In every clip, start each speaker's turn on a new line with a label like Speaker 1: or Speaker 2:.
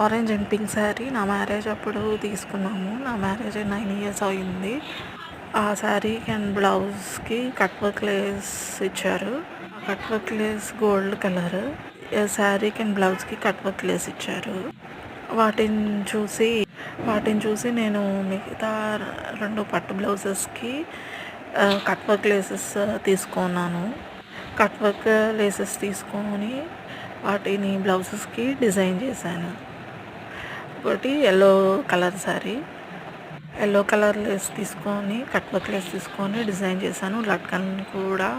Speaker 1: Orange and pink sari నా marriage అప్పుడు తీసుకున్నాము. నా మ్యారేజ్ 9 ఇయర్స్ అయింది. ఆ శారీకి అండ్ బ్లౌజ్కి కట్ వర్క్ లేస్ ఇచ్చారు. ఆ cut work lace gold colour. శారీకి అండ్ బ్లౌజ్కి కట్ వర్క్ లేస్ ఇచ్చారు. వాటిని చూసి నేను మిగతా 2 పట్టు బ్లౌజెస్కి కట్ వర్క్ లేసెస్ తీసుకున్నాను. కట్ వర్క్ లేసెస్ తీసుకొని వాటిని బ్లౌజెస్కి డిజైన్ చేశాను. ఒకటి yellow colour sari, yellow colour Lay's తీసుకొని కట్ వర్క్ లేస్ తీసుకొని డిజైన్ చేశాను. లట్కన్ కూడా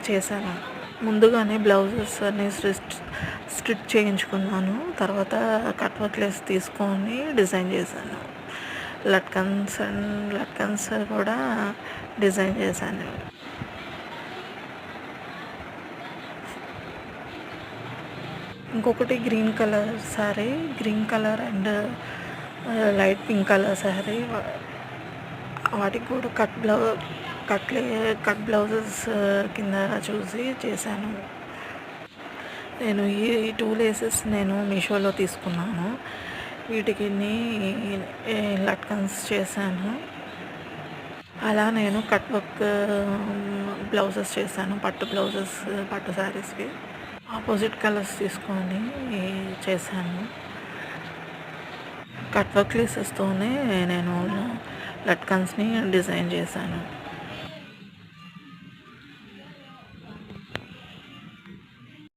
Speaker 1: చేశాను. ముందుగానే బ్లౌజెస్ అన్ని స్టిచ్ చేయించుకున్నాను. తర్వాత కట్ వర్క్ లేస్ తీసుకొని డిజైన్ చేశాను. లట్కన్స్ కూడా డిజైన్ చేశాను. ఇంకొకటి green colour sari, green colour and light pink colour sari. వాటికి కూడా కట్ బ్లౌజెస్ కింద చూసి చేశాను. నేను ఈ 2 లేసెస్ నేను మీషోలో తీసుకున్నాను. వీటికి లట్కన్స్ చేశాను. అలా నేను కట్ వర్క్ బ్లౌజెస్ చేశాను. పట్టు శారీస్కి ఆపోజిట్ కలర్స్ తీసుకొని చేశాను. కట్ వర్క్ లేసెస్తోనే నేను లట్కన్స్ని డిజైన్ చేశాను.